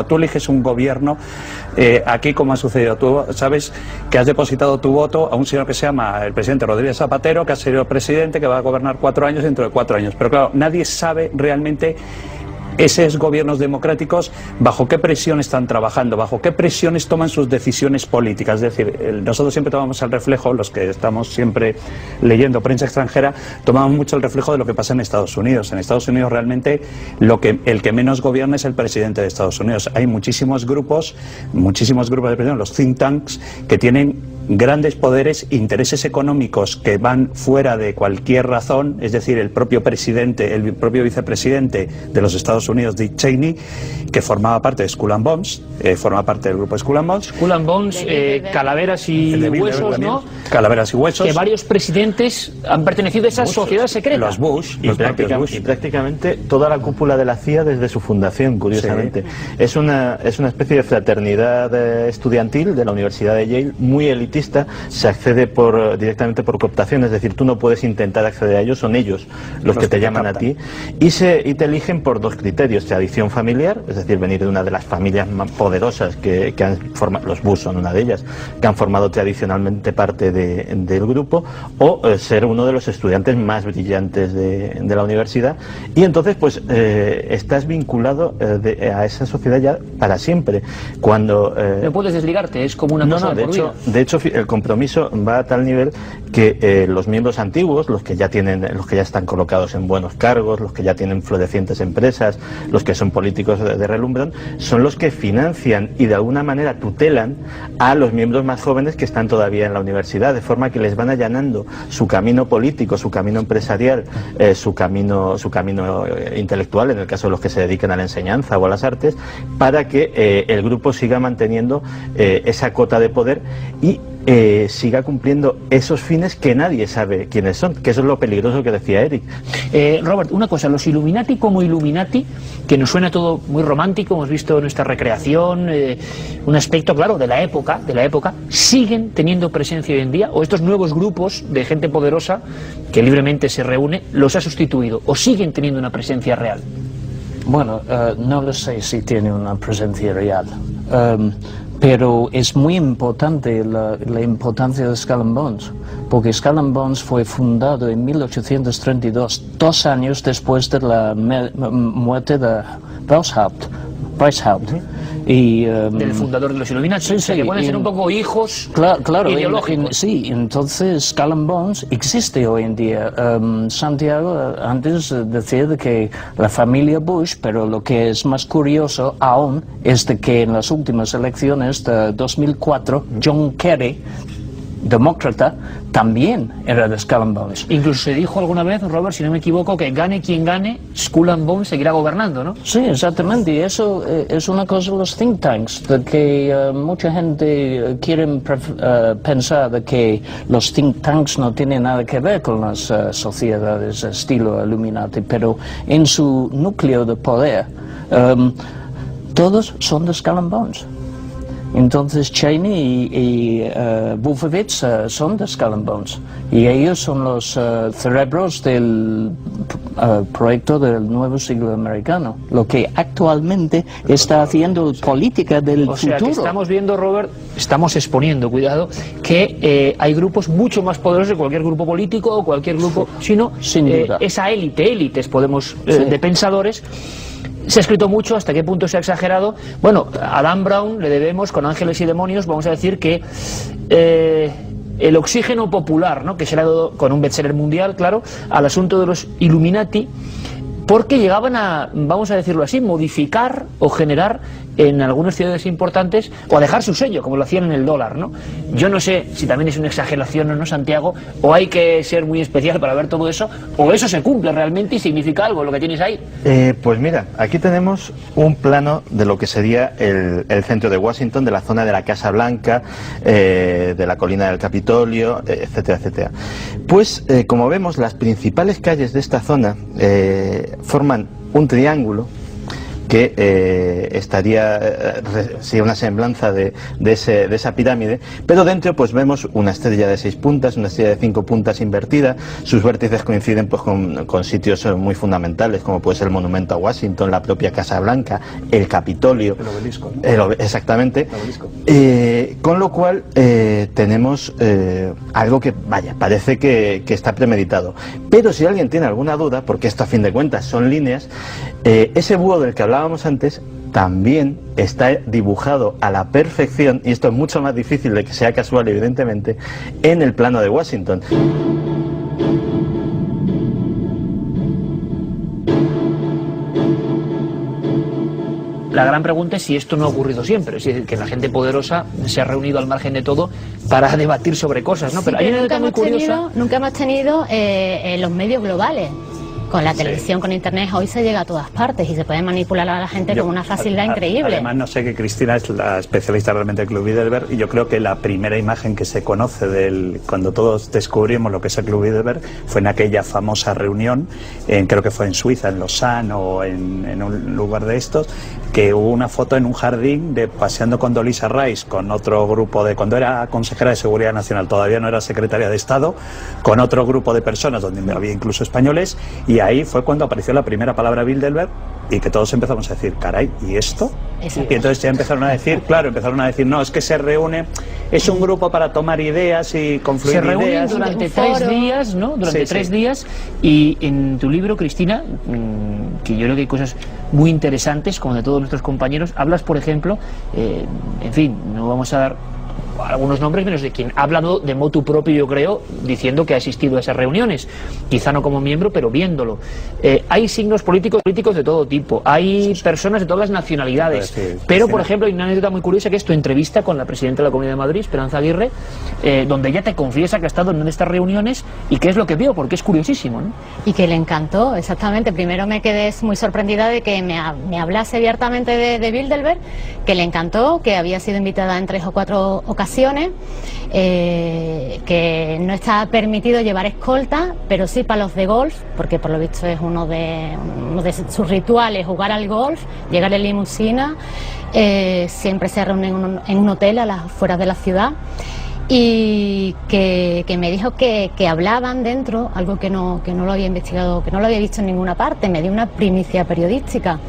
Tú eliges un gobierno, aquí como ha sucedido, tú sabes que has depositado tu voto a un señor que se llama el presidente Rodríguez Zapatero, que ha sido presidente, que va a gobernar 4 años dentro de 4 años. Pero claro, nadie sabe realmente esos gobiernos democráticos bajo qué presión están trabajando, bajo qué presiones toman sus decisiones políticas. Es decir, nosotros siempre tomamos el reflejo, los que estamos siempre leyendo prensa extranjera, tomamos mucho el reflejo de lo que pasa en Estados Unidos. En Estados Unidos realmente el que menos gobierna es el presidente de Estados Unidos. Hay muchísimos grupos de presión, los think tanks, que tienen grandes poderes, intereses económicos que van fuera de cualquier razón. Es decir, el propio presidente, el propio vicepresidente de los Estados Unidos, Dick Cheney, que formaba parte de Skull and Bones, forma parte del grupo Skull and Bones. Skull and Bones, Calaveras y Huesos, ¿no? Calaveras y Huesos. Que varios presidentes han pertenecido a esa sociedad secreta. Los Bush, y prácticamente toda la cúpula de la CIA desde su fundación, curiosamente. Sí. Es una especie de fraternidad estudiantil de la Universidad de Yale, muy elitista. Se accede directamente por cooptación, es decir, tú no puedes intentar acceder a ellos, son ellos los que te llaman a ti, y te eligen por 2 criterios: tradición familiar, es decir, venir de una de las familias más poderosas que han formado, los Bush son una de ellas, que han formado tradicionalmente parte del grupo, o ser uno de los estudiantes más brillantes de la universidad, y entonces pues estás vinculado a esa sociedad ya para siempre. Cuando no puedes desligarte, es como una cosa de hecho el compromiso va a tal nivel que los miembros antiguos, los que ya están colocados en buenos cargos, los que ya tienen florecientes empresas, los que son políticos de relumbrón, son los que financian y de alguna manera tutelan a los miembros más jóvenes que están todavía en la universidad, de forma que les van allanando su camino político, su camino empresarial, su camino intelectual, en el caso de los que se dedican a la enseñanza o a las artes, para que el grupo siga manteniendo esa cota de poder y siga cumpliendo esos fines que nadie sabe quiénes son, que eso es lo peligroso que decía Eric. Robert, una cosa, los Illuminati como Illuminati, que nos suena todo muy romántico, hemos visto nuestra recreación, un aspecto claro de la época, ¿siguen teniendo presencia hoy en día? ¿O estos nuevos grupos de gente poderosa que libremente se reúne los ha sustituido? ¿O siguen teniendo una presencia real? Bueno, no lo sé si tiene una presencia real. Pero es muy importante la importancia de Skull and Bones, porque Skull and Bones fue fundado en 1832, 2 años después de la muerte de Weishaupt. Y, del fundador de los Illuminati, que pueden ser un poco hijos ideológicos. Entonces Skull and Bones existe hoy en día. Santiago antes decía de que la familia Bush, pero lo que es más curioso aún es de que en las últimas elecciones de 2004, John Kerry, demócrata, también era de Skull and Bones. Incluso se dijo alguna vez, Robert, si no me equivoco, que gane quien gane, Skull and Bones seguirá gobernando, ¿no? Sí, exactamente, y eso es una cosa de los think tanks, de que mucha gente quiere pensar de que los think tanks no tienen nada que ver con las sociedades estilo Illuminati, pero en su núcleo de poder todos son de Skull and Bones. Entonces Cheney y Wolfowitz son de Skull and Bones, y ellos son los cerebros del proyecto del nuevo siglo americano, lo que actualmente está haciendo política del futuro. O sea, que estamos viendo, Robert, estamos exponiendo, cuidado, que hay grupos mucho más poderosos que cualquier grupo político o cualquier grupo, sino esa élites, de pensadores. Se ha escrito mucho, hasta qué punto se ha exagerado. Bueno, a Dan Brown le debemos, con Ángeles y Demonios, vamos a decir que el oxígeno popular, ¿no?, que se le ha dado con un bestseller mundial, claro, al asunto de los Illuminati, porque llegaban a, vamos a decirlo así, modificar o generar en algunas ciudades importantes, o a dejar su sello, como lo hacían en el dólar, ¿no? Yo no sé si también es una exageración o no, Santiago, o hay que ser muy especial para ver todo eso, o eso se cumple realmente y significa algo, lo que tienes ahí. Pues mira, aquí tenemos un plano de lo que sería el centro de Washington, de la zona de la Casa Blanca, de la colina del Capitolio, etcétera, etcétera. Pues, como vemos, las principales calles de esta zona forman un triángulo que sería una semblanza de esa pirámide, pero dentro pues vemos una estrella de 6 puntas, una estrella de 5 puntas invertida. Sus vértices coinciden pues con sitios muy fundamentales, como puede ser el monumento a Washington, la propia Casa Blanca, el Capitolio, el obelisco, ¿no? Exactamente. El obelisco. Con lo cual tenemos algo que, vaya, parece que está premeditado. Pero si alguien tiene alguna duda, porque esto a fin de cuentas son líneas, ese búho del que hablábamos antes también está dibujado a la perfección, y esto es mucho más difícil de que sea casual, evidentemente, en el plano de Washington. La gran pregunta es si esto no ha ocurrido siempre, es decir, que la gente poderosa se ha reunido al margen de todo para debatir sobre cosas, ¿no? Pero hay una anécdota muy curiosa. Nunca hemos tenido los medios globales. Con la televisión, con internet, hoy se llega a todas partes y se puede manipular a la gente con una facilidad increíble. Además, no sé que Cristina es la especialista realmente del Club Bilderberg, y yo creo que la primera imagen que se conoce cuando todos descubrimos lo que es el Club Bilderberg fue en aquella famosa reunión, creo que fue en Suiza, en Lausanne o en un lugar de estos, que hubo una foto en un jardín paseando con Condoleezza Rice, con otro grupo cuando era consejera de Seguridad Nacional, todavía no era secretaria de Estado, con otro grupo de personas, donde había incluso españoles, y ahí fue cuando apareció la primera palabra Bilderberg, y que todos empezamos a decir, caray, ¿y esto? Y entonces ya empezaron a decir, no, es que se reúne, es un grupo para tomar ideas y confluir ideas. Se reúnen durante 3 días, ¿no? Durante 3 días, y en tu libro, Cristina, que yo creo que hay cosas muy interesantes, como de todos nuestros compañeros, hablas, por ejemplo, en fin, no vamos a dar algunos nombres menos de quien ha hablado de motu propio, yo creo, diciendo que ha asistido a esas reuniones, quizá no como miembro, pero viéndolo. Hay signos políticos de todo tipo, hay personas de todas las nacionalidades, pero por ejemplo hay una anécdota muy curiosa, que es tu entrevista con la presidenta de la Comunidad de Madrid, Esperanza Aguirre, donde ella te confiesa que ha estado en una de estas reuniones y qué es lo que vio, porque es curiosísimo, ¿no? Y que le encantó, exactamente. Primero me quedé muy sorprendida de que me hablase abiertamente de Bilderberg, que le encantó, que había sido invitada en 3 o 4 ocasiones, que no está permitido llevar escolta, pero sí palos de golf, porque por lo visto es uno de sus rituales, jugar al golf, llegar en limusina, siempre se reúnen en un hotel a las afueras de la ciudad, y que me dijo que hablaban dentro, algo que no lo había investigado, que no lo había visto en ninguna parte, me dio una primicia periodística.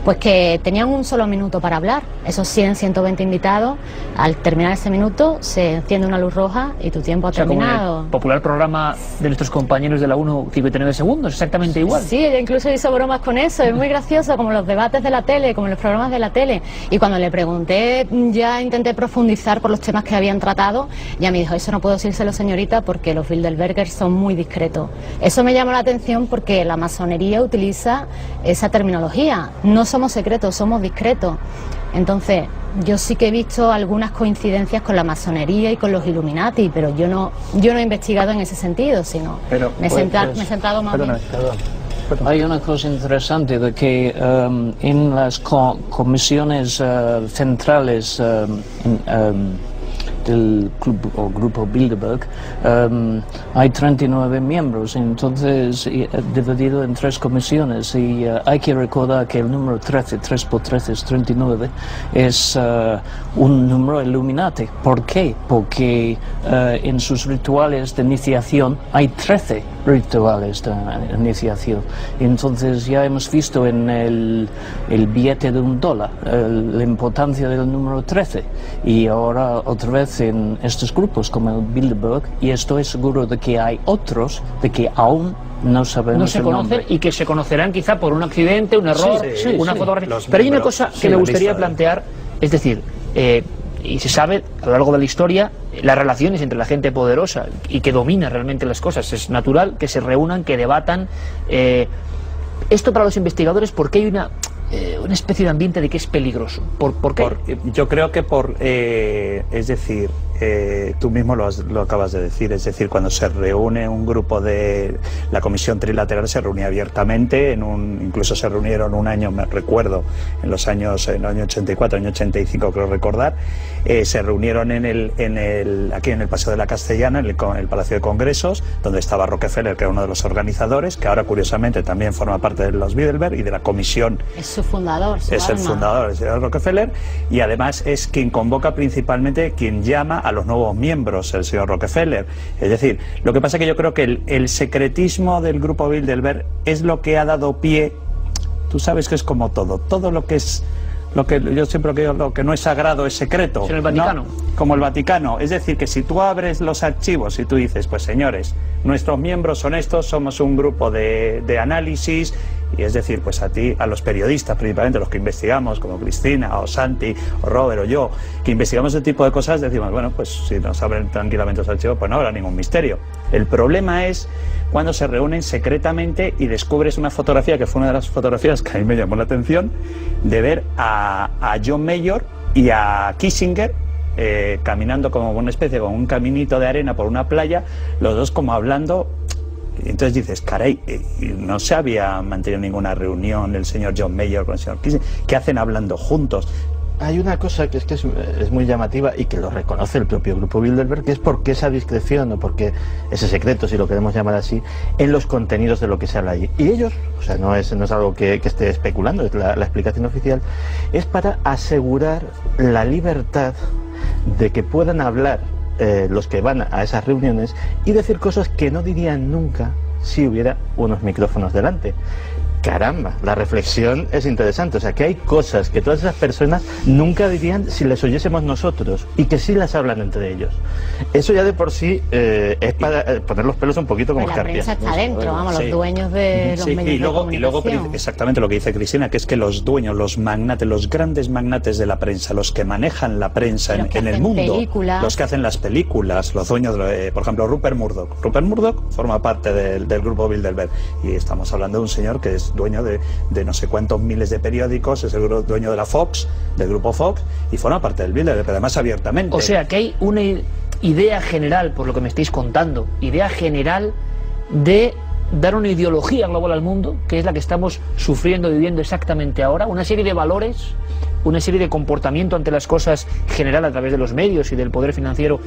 Pues que tenían un solo minuto para hablar, esos 120 invitados, al terminar ese minuto se enciende una luz roja y tu tiempo ha terminado. Como el popular programa de nuestros compañeros de la 1, 59 segundos, exactamente igual. Sí, ella incluso hizo bromas con eso, es muy gracioso, como los debates de la tele, como los programas de la tele. Y cuando le pregunté, ya intenté profundizar por los temas que habían tratado, ya me dijo, eso no puedo decírselo, señorita, porque los Bilderbergers son muy discretos. Eso me llamó la atención porque la masonería utiliza esa terminología. No somos secretos, somos discretos. Entonces, yo sí que he visto algunas coincidencias con la masonería y con los Illuminati, pero yo no he investigado en ese sentido, sino me he centrado más bien. Hay una cosa interesante de que en las comisiones centrales del club o grupo Bilderberg hay 39 miembros, entonces dividido en 3 comisiones, y hay que recordar que el número 13, 3 por 13 es 39, es un número Illuminati. ¿Por qué? Porque en sus rituales de iniciación hay 13 rituales de iniciación. Entonces ya hemos visto en el billete de $1 la importancia del número 13, y ahora otra vez en estos grupos como el Bilderberg, y estoy seguro de que hay otros de que aún no sabemos no se conocen nombre. Y que se conocerán quizá por un accidente, un error, una fotografía. Pero hay una cosa que me gustaría plantear, es decir, y se sabe a lo largo de la historia las relaciones entre la gente poderosa y que domina realmente las cosas. Es natural que se reúnan, que debatan. Esto para los investigadores, ¿por qué hay una especie de ambiente de que es peligroso? ¿Por qué? Yo creo que es decir, tú mismo lo acabas de decir, es decir, cuando se reúne un grupo de la Comisión Trilateral se reunía abiertamente, incluso se reunieron un año, me recuerdo, en el año 84, año 85 creo recordar, se reunieron aquí en el Paseo de la Castellana, en el Palacio de Congresos, donde estaba Rockefeller, que era uno de los organizadores, que ahora curiosamente también forma parte de los Bilderberg y de la comisión. Es su fundador, el fundador, el señor Rockefeller, y además es quien convoca principalmente, quien llama a los nuevos miembros, el señor Rockefeller. Es decir, lo que pasa es que yo creo que el secretismo del grupo Bilderberg es lo que ha dado pie, tú sabes que es como todo lo que es, lo que yo siempre digo, lo que no es sagrado es secreto. ¿Es en el Vaticano? ¿No? Como el Vaticano. Es decir, que si tú abres los archivos y tú dices, pues señores, nuestros miembros son estos, somos un grupo de análisis, y es decir, pues a los periodistas, principalmente los que investigamos, como Cristina, o Santi, o Robert, o yo, que investigamos ese tipo de cosas, decimos, bueno, pues si nos abren tranquilamente los archivos, pues no habrá ningún misterio. El problema es cuando se reúnen secretamente y descubres una fotografía, que fue una de las fotografías que a mí me llamó la atención, de ver a John Major y a Kissinger caminando como una especie, con un caminito de arena por una playa, los dos como hablando. Entonces dices, caray, no se había mantenido ninguna reunión el señor John Major con el señor Kissinger. ¿Qué hacen hablando juntos? Hay una cosa que es muy llamativa y que lo reconoce el propio grupo Bilderberg, que es por qué esa discreción o por qué ese secreto, si lo queremos llamar así, en los contenidos de lo que se habla allí. Y ellos, o sea, no es algo que esté especulando, es la explicación oficial, es para asegurar la libertad de que puedan hablar los que van a esas reuniones y decir cosas que no dirían nunca si hubiera unos micrófonos delante. Caramba, la reflexión es interesante, o sea que hay cosas que todas esas personas nunca dirían si les oyésemos nosotros y que sí las hablan entre ellos. Eso ya de por sí es para poner los pelos un poquito como escarpias. La prensa está dentro, vamos, los dueños de los medios de comunicación. Y luego exactamente lo que dice Cristina, que es que los dueños, los magnates, los grandes magnates de la prensa, los que manejan la prensa en el mundo, los que hacen las películas, los dueños, por ejemplo, Rupert Murdoch. Rupert Murdoch forma parte del grupo Bilderberg y estamos hablando de un señor que es dueño de no sé cuántos miles de periódicos, es el dueño de la Fox, del grupo Fox, y forma parte del Bilderberg, pero además abiertamente. O sea que hay una idea general, por lo que me estáis contando, idea general de dar una ideología global al mundo, que es la que estamos sufriendo, viviendo exactamente ahora, una serie de valores, una serie de comportamiento ante las cosas general a través de los medios y del poder financiero,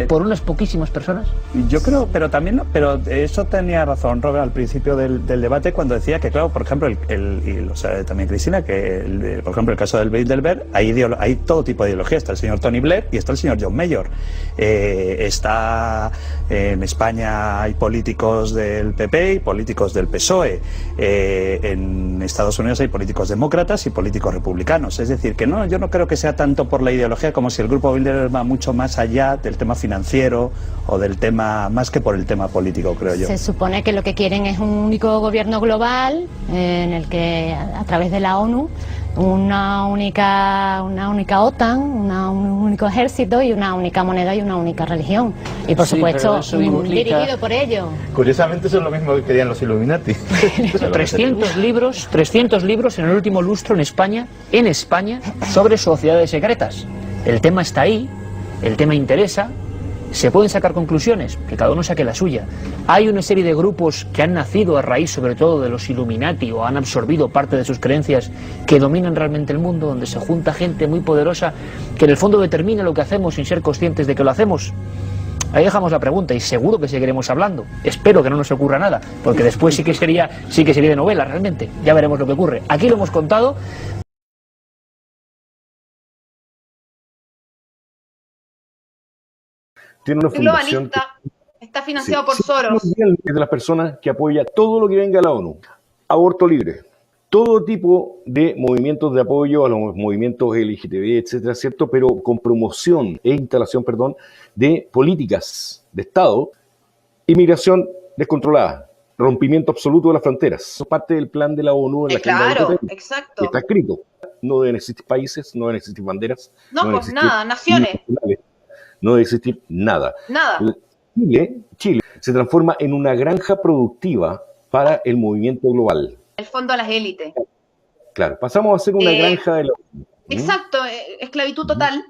por unas poquísimas personas. Yo creo, pero eso tenía razón Robert al principio del debate cuando decía que, claro, por ejemplo, y lo sabe también Cristina, que por ejemplo el caso del Bilderberg, hay todo tipo de ideología. Está el señor Tony Blair y está el señor John Major. En España hay políticos del PP y políticos del PSOE. En Estados Unidos hay políticos demócratas y políticos republicanos. Es decir, que yo no creo que sea tanto por la ideología como si el grupo Bilderberg va mucho más allá del tema financiero o del tema, más que por el tema político, creo yo. Se supone que lo que quieren es un único gobierno global en el que a través de la ONU una única OTAN, un único ejército y una única moneda y una única religión. Y por supuesto, dirigido por ellos. Curiosamente eso es lo mismo que querían los Illuminati. 300 libros en el último lustro en España sobre sociedades secretas. El tema está ahí, el tema interesa. Se pueden sacar conclusiones, que cada uno saque la suya. Hay una serie de grupos que han nacido a raíz sobre todo de los Illuminati o han absorbido parte de sus creencias que dominan realmente el mundo, donde se junta gente muy poderosa que en el fondo determina lo que hacemos sin ser conscientes de que lo hacemos. Ahí dejamos la pregunta y seguro que seguiremos hablando. Espero que no nos ocurra nada, porque después sí que sería de novela realmente. Ya veremos lo que ocurre. Aquí lo hemos contado. Tiene una fundación globalista, está financiado por Soros. Es de las personas que apoya todo lo que venga a la ONU. Aborto libre. Todo tipo de movimientos de apoyo a los movimientos LGTB, etcétera, ¿cierto? Pero con promoción e instalación, de políticas de Estado. Inmigración descontrolada. Rompimiento absoluto de las fronteras. Eso es parte del plan de la ONU. En la claro, exacto. Está escrito. No deben existir países, no deben existir banderas. No, pues nada, naciones. No debe existir nada. Nada. Chile se transforma en una granja productiva para el movimiento global. El fondo a las élites. Claro, pasamos a ser una granja de la... Exacto, esclavitud total.